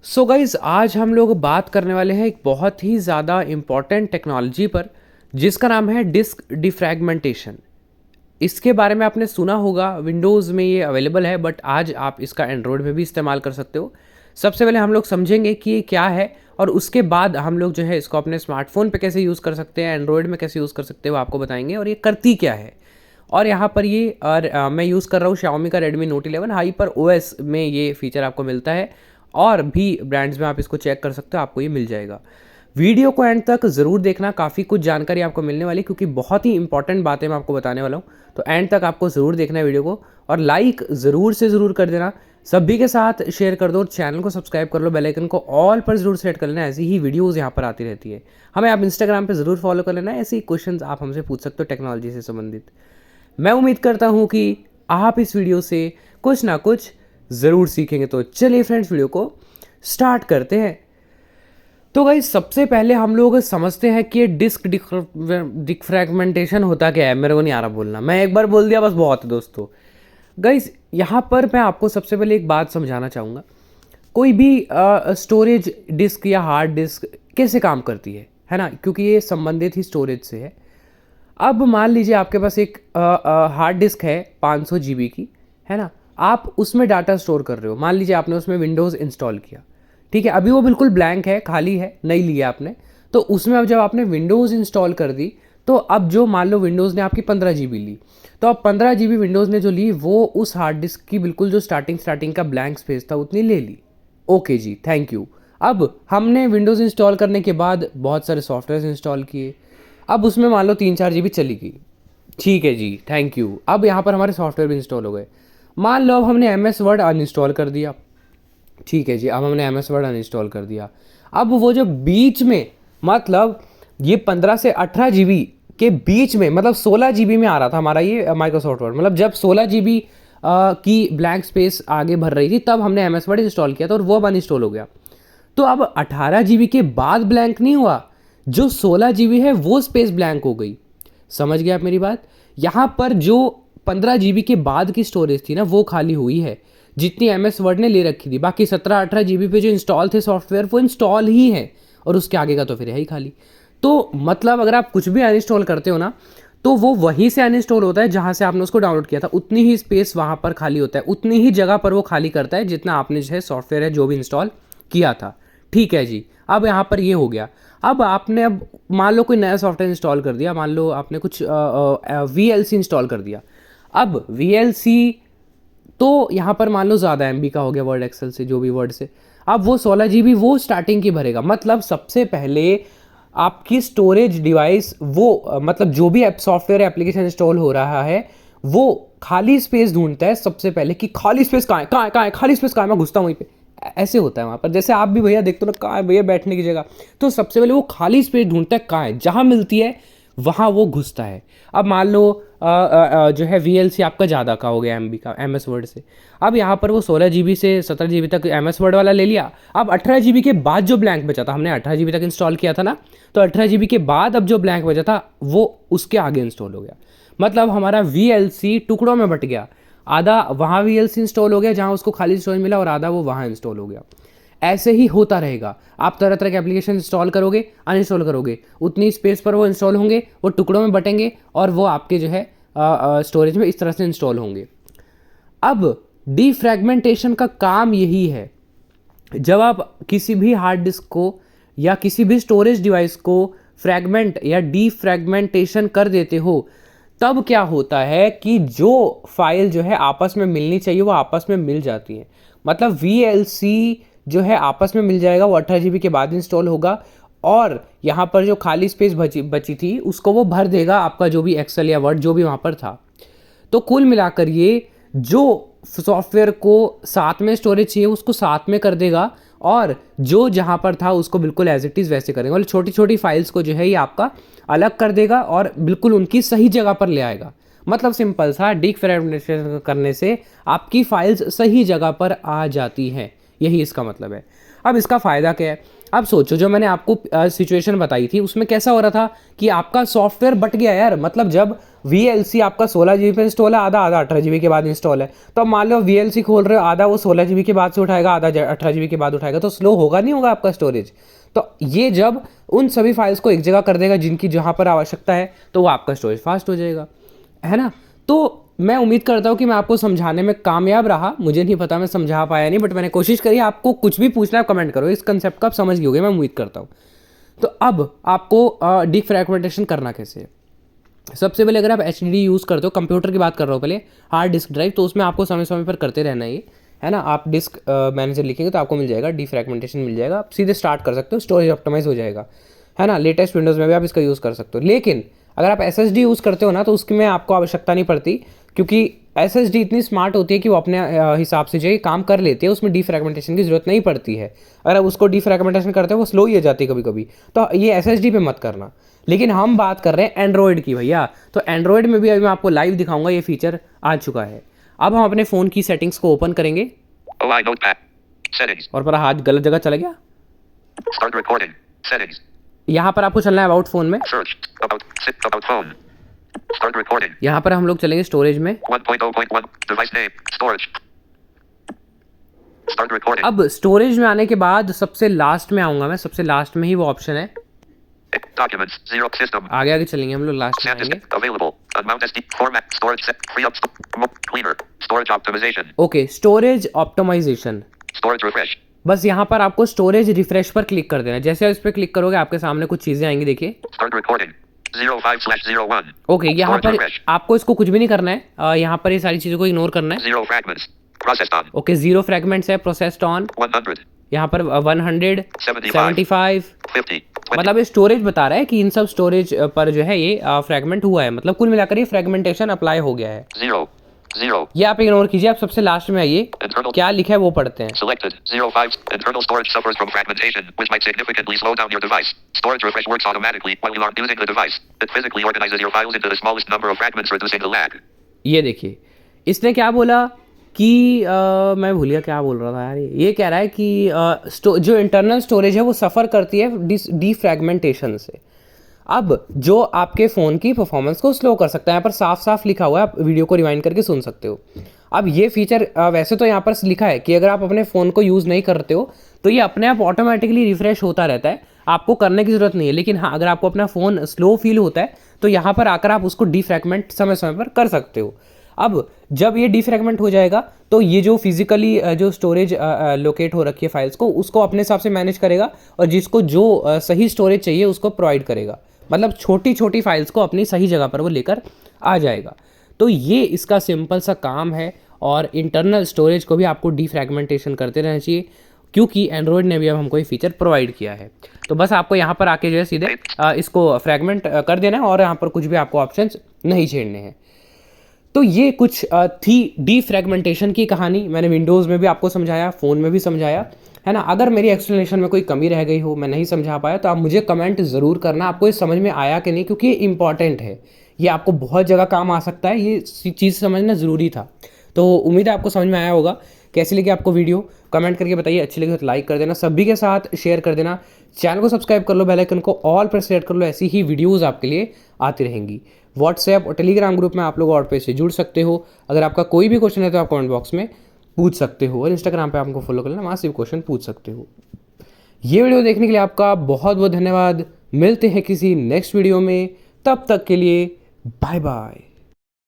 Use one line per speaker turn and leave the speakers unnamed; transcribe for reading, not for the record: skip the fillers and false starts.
So guys आज हम लोग बात करने वाले हैं एक बहुत ही ज़्यादा इम्पॉर्टेंट टेक्नोलॉजी पर जिसका नाम है डिस्क डिफ्रैगमेंटेशन। इसके बारे में आपने सुना होगा, विंडोज़ में ये अवेलेबल है बट आज आप इसका एंड्रॉयड में भी इस्तेमाल कर सकते हो। सबसे पहले हम लोग समझेंगे कि ये क्या है और उसके बाद हम लोग जो है इसको अपने स्मार्टफोन पे कैसे यूज़ कर सकते हैं, एंड्रॉयड में कैसे यूज़ कर सकते हो आपको बताएंगे और ये करती क्या है। और यहाँ पर ये मैं यूज़ कर रहा हूँ Xiaomi का Redmi Note 11 हाइपर OS में ये फीचर आपको मिलता है और भी ब्रांड्स में आप इसको चेक कर सकते हो, आपको ये मिल जाएगा। वीडियो को एंड तक ज़रूर देखना, काफ़ी कुछ जानकारी आपको मिलने वाली क्योंकि बहुत ही इंपॉर्टेंट बातें मैं आपको बताने वाला हूँ। तो एंड तक आपको ज़रूर देखना है वीडियो को और लाइक ज़रूर से ज़रूर कर देना, सभी के साथ शेयर कर दो, चैनल को सब्सक्राइब कर लो, बेल आइकन को ऑल पर ज़रूर सेट कर लेना, ऐसी ही वीडियोज़ यहाँ पर आती रहती है। हमें आप इंस्टाग्राम पर ज़रूर फॉलो कर लेना, ऐसे ही क्वेश्चन आप हमसे पूछ सकते हो टेक्नोलॉजी से संबंधित। मैं उम्मीद करता हूँ कि आप इस वीडियो से कुछ ना कुछ ज़रूर सीखेंगे। तो चलिए फ्रेंड्स, वीडियो को स्टार्ट करते हैं। तो गाइस सबसे पहले हम लोग समझते हैं कि डिस्क डिफ्रैगमेंटेशन होता क्या है। मेरे को नहीं आ रहा बोलना, मैं एक बार बोल दिया बस बहुत है दोस्तों। गाइस यहाँ पर मैं आपको सबसे पहले एक बात समझाना चाहूँगा, कोई भी स्टोरेज डिस्क या हार्ड डिस्क कैसे काम करती है ना, क्योंकि ये संबंधित ही स्टोरेज से है। अब मान लीजिए आपके पास एक हार्ड डिस्क है 500 GB की, है ना, आप उसमें डाटा स्टोर कर रहे हो। मान लीजिए आपने उसमें विंडोज़ इंस्टॉल किया, ठीक है, अभी वो बिल्कुल ब्लैंक है, खाली है, नहीं लिया आपने। तो उसमें अब जब आपने विंडोज़ इंस्टॉल कर दी तो अब जो मान लो विंडोज़ ने आपकी 15 GB ली, तो अब 15 GB विंडोज़ ने जो ली वो उस हार्ड डिस्क की बिल्कुल जो स्टार्टिंग का ब्लैंक स्पेस था उतनी ले ली। Okay ji, thank you. अब हमने विंडोज़ इंस्टॉल करने के बाद बहुत सारे सॉफ्टवेयर इंस्टॉल किए, अब उसमें मान लो 3-4 GB चली गई, ठीक है जी, थैंक यू। अब यहाँ पर हमारे सॉफ्टवेयर भी इंस्टॉल हो गए। मान लो अब हमने MS वर्ड अनइंस्टॉल कर दिया, ठीक है जी, अब हमने MS वर्ड अनइंस्टॉल कर दिया। अब वो जो बीच में मतलब ये 15 से 18 GB के बीच में मतलब 16 GB में आ रहा था हमारा ये माइक्रोसॉफ्ट वर्ड, मतलब जब 16 GB की ब्लैंक स्पेस आगे भर रही थी तब हमने MS वर्ड इंस्टॉल किया था और वो अब अनइंस्टॉल हो गया। तो अब 18 GB के बाद ब्लैंक नहीं हुआ, जो 16 GB है वो स्पेस ब्लैंक हो गई। समझ गए आप मेरी बात? यहाँ पर जो 15 GB के बाद की स्टोरेज थी ना वो खाली हुई है, जितनी MS वर्ड ने ले रखी थी। बाकी 17-18 GB पे जो इंस्टॉल थे सॉफ्टवेयर वो इंस्टॉल ही है और उसके आगे का तो फिर है ही खाली। तो मतलब अगर आप कुछ भी अनइंस्टॉल करते हो ना तो वो वहीं से अनइंस्टॉल होता है जहाँ से आपने उसको डाउनलोड किया था, उतनी ही स्पेस वहाँ पर खाली होता है, उतनी ही जगह पर वो खाली करता है जितना आपने जो है सॉफ्टवेयर है जो भी इंस्टॉल किया था। ठीक है जी, अब यहाँ पर ये हो गया। अब आपने अब मान लो कोई नया सॉफ्टवेयर इंस्टॉल कर दिया, मान लो आपने कुछ VLC इंस्टॉल कर दिया। अब VLC तो यहाँ पर मान लो ज़्यादा MB का हो गया वर्ड एक्सेल से, जो भी वर्ड से, अब वो 16 GB वो स्टार्टिंग की भरेगा। मतलब सबसे पहले आपकी स्टोरेज डिवाइस वो मतलब जो भी सॉफ्टवेयर एप्लीकेशन इंस्टॉल हो रहा है वो खाली स्पेस ढूंढता है सबसे पहले कि खाली स्पेस कहाँ है, कहाँ है, कहाँ है, खाली स्पेस कहाँ है, मैं घुसता हूँ वहीं पे। ऐसे होता है वहाँ पर, जैसे आप भी भैया देखते हो ना, कहाँ है भैया बैठने की जगह, तो सबसे पहले वो खाली स्पेस ढूंढता है, कहाँ है, जहाँ मिलती है वहाँ वो घुसता है। अब मान लो जो है VLC आपका ज़्यादा का हो गया MB का MS वर्ड से, अब यहाँ पर वो 16 GB से 17 GB तक MS वर्ड वाला ले लिया। अब 18 GB के बाद जो ब्लैंक बचा था, हमने 18 GB तक इंस्टॉल किया था ना, तो 18 GB के बाद अब जो ब्लैंक बचा था वो उसके आगे इंस्टॉल हो गया। मतलब हमारा VLC टुकड़ों में बट गया, आधा वहाँ VLC इंस्टॉल हो गया जहाँ उसको खाली स्टोरेज मिला और आधा वो वहाँ इंस्टॉल हो गया। ऐसे ही होता रहेगा, आप तरह तरह के एप्लीकेशन इंस्टॉल करोगे, अनइंस्टॉल करोगे, उतनी स्पेस पर वो इंस्टॉल होंगे, वो टुकड़ों में बटेंगे और वो आपके जो है स्टोरेज में इस तरह से इंस्टॉल होंगे। अब डिफ्रैगमेंटेशन का काम यही है, जब आप किसी भी हार्ड डिस्क को या किसी भी स्टोरेज डिवाइस को फ्रैगमेंट या डिफ्रैगमेंटेशन कर देते हो तब क्या होता है कि जो फाइल जो है आपस में मिलनी चाहिए वो आपस में मिल जाती है। मतलब VLC जो है आपस में मिल जाएगा, वो 18 GB के बाद इंस्टॉल होगा और यहाँ पर जो खाली स्पेस बची थी उसको वो भर देगा, आपका जो भी एक्सेल या वर्ड जो भी वहाँ पर था। तो कुल मिलाकर ये जो सॉफ्टवेयर को साथ में स्टोरेज चाहिए उसको साथ में कर देगा और जो जहाँ पर था उसको बिल्कुल एज इट इज़ वैसे करेगा। मतलब छोटी छोटी फाइल्स को जो है ये आपका अलग कर देगा और बिल्कुल उनकी सही जगह पर ले आएगा। मतलब सिंपल सा, डिफ्रैगमेंटेशन करने से आपकी फाइल्स सही जगह पर आ जाती हैं, यही इसका मतलब है। अब इसका फ़ायदा क्या है? अब सोचो, जो मैंने आपको सिचुएशन बताई थी उसमें कैसा हो रहा था कि आपका सॉफ्टवेयर बट गया यार। मतलब जब VLC आपका 16 GB पे इंस्टॉल है, आधा 18 GB के बाद इंस्टॉल है। तो अब मान लो VLC खोल रहे हो, आधा वो 16 GB के बाद से उठाएगा, आधा 18 GB के बाद उठाएगा, तो स्लो होगा नहीं होगा आपका स्टोरेज। तो ये जब उन सभी फाइल्स को एक जगह कर देगा जिनकी जहाँ पर आवश्यकता है, तो वो आपका स्टोरेज फास्ट हो जाएगा, है ना। तो मैं उम्मीद करता हूँ कि मैं आपको समझाने में कामयाब रहा। मुझे नहीं पता मैं समझा पाया नहीं, बट मैंने कोशिश करी। आपको कुछ भी पूछना है कमेंट करो, इस कंसेप्ट का आप समझ गए होगे, मैं उम्मीद करता हूँ। तो अब आपको डिफ्रैगमेंटेशन करना कैसे है। सबसे पहले अगर आप HDD यूज़ करते हो, कंप्यूटर की बात कर रहा हूँ पहले, हार्ड डिस्क ड्राइव, तो उसमें आपको समय समय पर करते रहना ये, है ना। आप डिस्क मैनेजर लिखेंगे तो आपको मिल जाएगा, डिफ्रैगमेंटेशन मिल जाएगा, आप सीधे स्टार्ट कर सकते हो, स्टोरेज ऑप्टिमाइज हो जाएगा, है ना। लेटेस्ट विंडोज़ में भी आप इसका यूज़ कर सकते हो। लेकिन अगर आप SSD यूज़ करते हो ना, तो उसकी में आपको आवश्यकता नहीं पड़ती, क्योंकि SSD इतनी स्मार्ट होती है कि वो अपने हिसाब से जो है काम कर लेती है, उसमें डिफ्रैगमेंटेशन की जरूरत नहीं पड़ती है। अगर आप उसको डिफ्रैगमेंटेशन करते हो वो स्लो ही हो जाती है कभी कभी, तो ये SSD पे मत करना। लेकिन हम बात कर रहे हैं एंड्रॉयड की भैया, तो एंड्रॉयड में भी अभी मैं आपको लाइव दिखाऊंगा, ये फीचर आ चुका है। अब हम अपने फ़ोन की सेटिंग्स को ओपन करेंगे, और पर हाथ गलत जगह चला गया। यहाँ पर आपको चलना है अबाउट फोन में, यहाँ पर हम लोग चलेंगे स्टोरेज में।
1.0.1
अब स्टोरेज में आने के बाद सबसे लास्ट में आऊंगा मैं, सबसे लास्ट में ही वो ऑप्शन है
Documents, zero system.
आगे आगे चलेंगे हम लोग, लास्ट में
SanDisk
आएंगे।
available. Amount SD format storage set free up cleaner storage optimization.
Okay, storage optimization,
Storage refresh.
बस यहाँ पर आपको स्टोरेज रिफ्रेश पर क्लिक कर देना है। जैसे आप इस पर क्लिक करोगे आपके सामने कुछ चीज़ें आएंगी, देखिए।
Start recording. 05/01.
ओके, यहाँ पर आपको इसको कुछ भी नहीं करना है, यहाँ पर ये सारी चीज़ों को इग्नोर करना है।
Zero fragments. Processed on.
Okay, 0 fragments है, प्रोसेस्ड ऑन,
100.
यहाँ पर 100, 75,
50. 20.
मतलब ये स्टोरेज बता रहा है कि इन सब स्टोरेज पर जो है ये फ्रेगमेंट हुआ है, मतलब कुल मिलाकर ये फ्रेगमेंटेशन अप्लाई हो गया है।
0.
ये आप इग्नोर कीजिए, आप सबसे लास्ट में आइए,
Internal.
क्या लिखा है वो पढ़ते हैं।
Selected. 05. Internal storage suffers from fragmentation, which might significantly slow down your device. Storage refresh works automatically while you aren't using the device. It physically organizes your files into the smallest number of fragments, reducing the lag.
ये देखिए, इसने क्या बोला कि मैं भूल गया क्या बोल रहा था यार। ये कह रहा है कि जो इंटरनल स्टोरेज है वो सफ़र करती है डिफ्रैगमेंटेशन से। अब जो आपके फ़ोन की परफॉर्मेंस को स्लो कर सकता है, यहाँ पर साफ साफ लिखा हुआ है, आप वीडियो को रिवाइंड करके सुन सकते हो। अब ये फीचर वैसे तो यहाँ पर लिखा है कि अगर आप अपने फ़ोन को यूज़ नहीं करते हो तो ये अपने आप ऑटोमेटिकली रिफ्रेश होता रहता है, आपको करने की ज़रूरत नहीं है। लेकिन हाँ, अगर आपको अपना फ़ोन स्लो फील होता है तो यहाँ पर आकर आप उसको डिफ्रैगमेंट समय समय पर कर सकते हो। अब जब ये डिफ्रैगमेंट हो जाएगा तो ये जो फिजिकली जो स्टोरेज लोकेट हो रखी है फाइल्स को, उसको अपने हिसाब से मैनेज करेगा और जिसको जो सही स्टोरेज चाहिए उसको प्रोवाइड करेगा। मतलब छोटी छोटी फाइल्स को अपनी सही जगह पर वो लेकर आ जाएगा। तो ये इसका सिंपल सा काम है, और इंटरनल स्टोरेज को भी आपको डिफ्रैगमेंटेशन करते रहना चाहिए, क्योंकि एंड्रॉयड ने भी अब हमको ये फीचर प्रोवाइड किया है। तो बस आपको यहाँ पर आके जो है सीधे इसको फ्रैगमेंट कर देना है, और यहाँ पर कुछ भी आपको ऑप्शंस नहीं छेड़ने हैं। तो ये कुछ थी डिफ्रैगमेंटेशन की कहानी। मैंने विंडोज़ में भी आपको समझाया, फ़ोन में भी समझाया, है ना। अगर मेरी एक्सप्लेनेशन में कोई कमी रह गई हो, मैं नहीं समझा पाया, तो आप मुझे कमेंट ज़रूर करना, आपको ये समझ में आया कि नहीं, क्योंकि ये इंपॉर्टेंट है, ये आपको बहुत जगह काम आ सकता है, ये चीज़ समझना ज़रूरी था। तो उम्मीद है आपको समझ में आया होगा। कैसी लगी आपको वीडियो कमेंट करके बताइए, अच्छी लगी तो लाइक कर देना, सभी के साथ शेयर कर देना, चैनल को सब्सक्राइब कर लो, बेल आइकन को ऑल पर सेट कर लो, ऐसी ही वीडियोज़ आपके लिए आती रहेंगी। व्हाट्सएप और टेलीग्राम ग्रुप में आप लोग और पे से जुड़ सकते हो। अगर आपका कोई भी क्वेश्चन है तो आप कमेंट बॉक्स में पूछ सकते हो, और इंस्टाग्राम पे आपको फॉलो कर लेना, वहाँ से भी क्वेश्चन पूछ सकते हो। ये वीडियो देखने के लिए आपका बहुत बहुत धन्यवाद। मिलते हैं किसी नेक्स्ट वीडियो में, तब तक के लिए बाय बाय।